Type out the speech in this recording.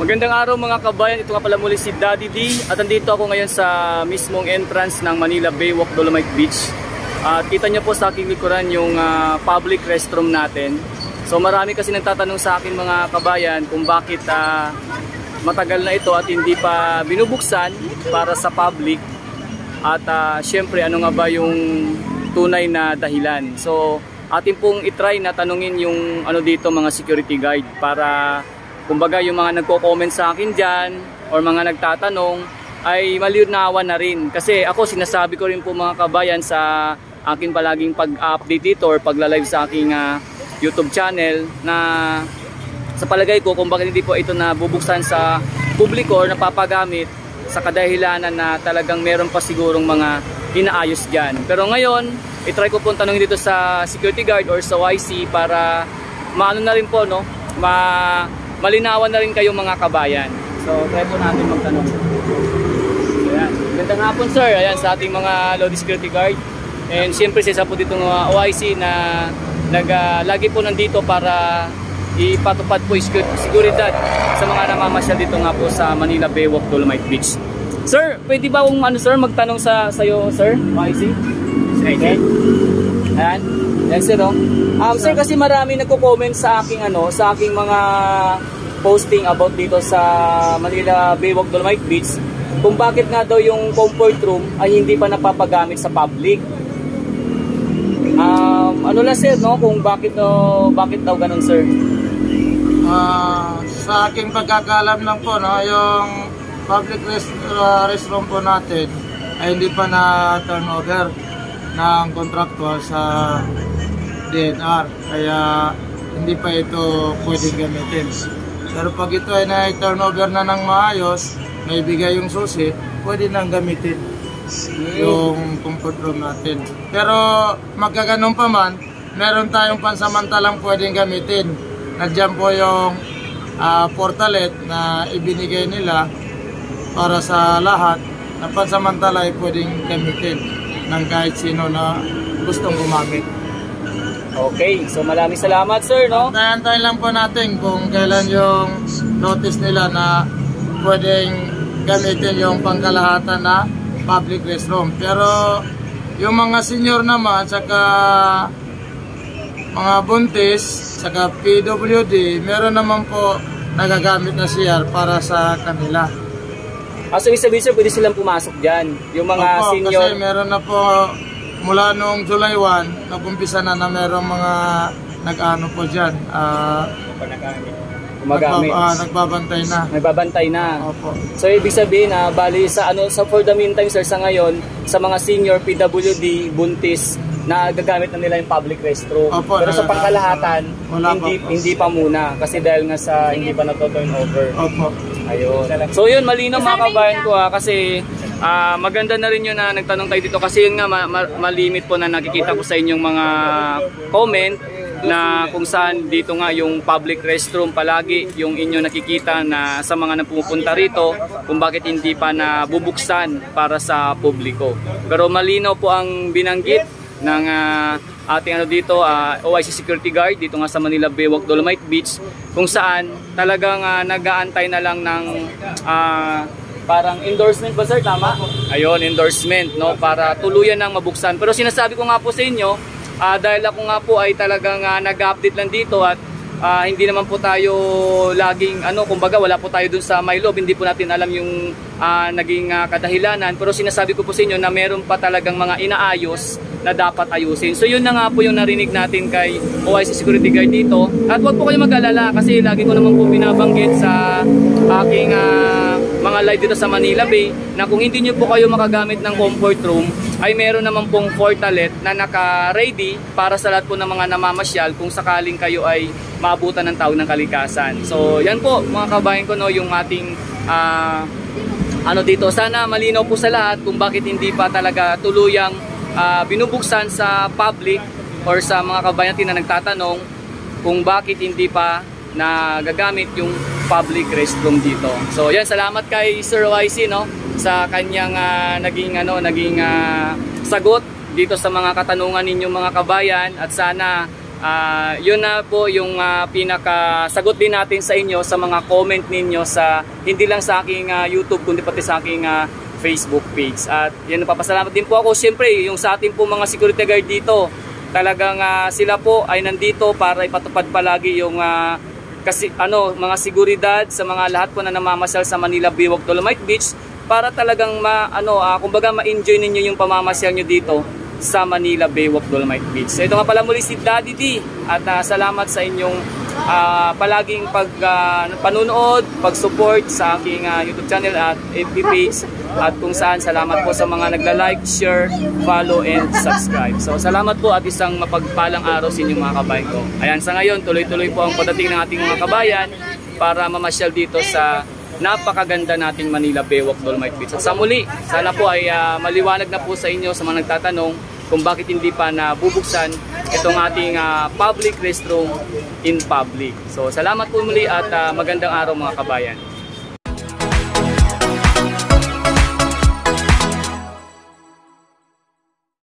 Magandang araw mga kabayan, ito nga pala muli si Daddy D at andito ako ngayon sa mismong entrance ng Manila Baywalk Dolomite Beach. At kita nyo po sa aking likuran yung public restroom natin. So marami kasi nagtatanong sa akin mga kabayan kung bakit matagal na ito at hindi pa binubuksan para sa public. At syempre ano nga ba yung tunay na dahilan. So atin pong itry na tanungin yung ano dito mga security guard para kumbaga yung mga nagko-comment sa akin dyan or mga nagtatanong ay malinawan na rin. Kasi ako sinasabi ko rin po mga kabayan sa akin palaging pag-update dito or pagla-live sa aking YouTube channel na sa palagay ko kung bakit hindi po ito nabubuksan sa publiko or napapagamit sa kadahilanan na talagang meron pa sigurong mga inaayos dyan. Pero ngayon, itry ko po tanongin dito sa security guard or sa YC para maano na rin po, no? Malinawan na rin kayong mga kabayan. So, try po natin magtanong. Ayan. Gandang hapon sir. Ayan sa ating mga Lodi security guard. And siyempre isa po dito ng OIC na lagi po nandito para ipatupad po seguridad sa mga namamasyal dito nga po sa Manila Baywalk Dolomite Beach. Sir, pwede ba kung ano sir magtanong sa sayo sir? OIC? Okay. Ayan. Yan sir, no? Sir, kasi marami nagko-comment sa aking sa aking mga posting about dito sa Manila Baywalk Dolomite Beach kung bakit nga daw yung comfort room ay hindi pa napapagamit sa public. Ano lang sir, no? Kung bakit daw ganun sir? Sa aking pagkakalam lang po, no, yung public restroom po natin ay hindi pa na turnover ng contractual sa DNR, kaya hindi pa ito pwedeng gamitin. Pero pag ito ay na-turnover na ng maayos, may bigay yung susi, pwede nang gamitin yung comfort room natin. Pero magkaganon pa man, meron tayong pansamantalang pwedeng gamitin. Nandiyan po yung portalet na ibinigay nila para sa lahat na pansamantala ay pwedeng gamitin ng kahit sino na gustong gumamit. Okay, so maraming salamat sir, no? Antayin lang po natin kung kailan yung notice nila na pwedeng gamitin yung pangkalahatan na public restroom. Pero yung mga senior naman, saka mga buntis, saka PWD, meron naman po nagagamit na CR para sa kanila. So ibig sabihin sir, pwede silang pumasok dyan? Yung mga opo, senior? Kasi meron na po mula noong July 1, nag-umpisa na merong mga nag-ano po dyan. Nagbabantay na. Nagbabantay na. Opo. So ibig sabihin na bali sa for the meantime sir sa ngayon sa mga senior PWD buntis na gagamit na nila yung public restroom. Opo, pero sa pangkalahatan hindi pa muna kasi dahil nga sa hindi pa na-turn over. Opo. Ayun. So yun malinaw mga kabayan ko kasi maganda na rin yun na nagtanong kayo dito kasi yun nga malimit po na nakikita ko sa inyong mga comment na kung saan dito nga yung public restroom palagi yung inyo nakikita na sa mga napupunta rito kung bakit hindi pa nabubuksan para sa publiko. Pero malinaw po ang binanggit ng ating dito OIC security guard dito nga sa Manila Baywalk Dolomite Beach kung saan talagang nag-aantay na lang ng parang endorsement ba sir, tama? Ayun, endorsement, no, para tuluyan nang mabuksan. Pero sinasabi ko nga po sa inyo dahil ako nga po ay talagang nag-update lang dito at hindi naman po tayo laging kumbaga wala po tayo dun sa my loob, hindi po natin alam yung naging kadahilanan, pero sinasabi ko po sa inyo na meron pa talagang mga inaayos na dapat ayusin. So yun na nga po yung narinig natin kay OIC security guard dito. At huwag po kayo mag-alala kasi lagi ko naman po binabanggit sa aking mga live dito sa Manila Bay na kung hindi nyo po kayo makagamit ng comfort room ay meron naman pong portalet na naka-ready para sa lahat po ng mga namamasyal kung sakaling kayo ay maabutan ng tawag ng kalikasan. So yan po mga kabayan ko, no, yung ating dito. Sana malinaw po sa lahat kung bakit hindi pa talaga tuluyang binubuksan sa public or sa mga kabayan na nagtatanong kung bakit hindi pa nagagamit yung public restroom dito. So yan, salamat kay Sir YC, no, sa kanyang naging sagot dito sa mga katanungan ninyo mga kabayan at sana Yun na po yung pinakasagot din natin sa inyo sa mga comment ninyo sa hindi lang sa aking YouTube kundi pati sa aking Facebook page. At yan, napapasalamat din po ako siyempre yung sa ating po mga security guard dito. Talagang sila po ay nandito para ipatupad palagi yung mga seguridad sa mga lahat po na namamasyal sa Manila Baywalk Dolomite Beach para talagang kumbaga ma-enjoy ninyo yung pamamasyal nyo dito sa Manila Baywalk Dolomite Beach. So ito nga pala muli si Daddy D at salamat sa inyong palaging panunood, pag-support sa aking YouTube channel at FB page at kung saan salamat po sa mga nagla-like, share, follow and subscribe. So salamat po at isang mapagpalang araw sa inyong mga kabayan ko. Ayan, sa ngayon tuloy-tuloy po ang padating ng ating mga kabayan para mamasyal dito sa napakaganda nating Manila Baywalk Dolomite Beach. At sa muli, sana po ay maliwanag na po sa inyo sa mga nagtatanong kung bakit hindi pa nabubuksan itong ating public restroom in public. So salamat po muli at magandang araw mga kabayan.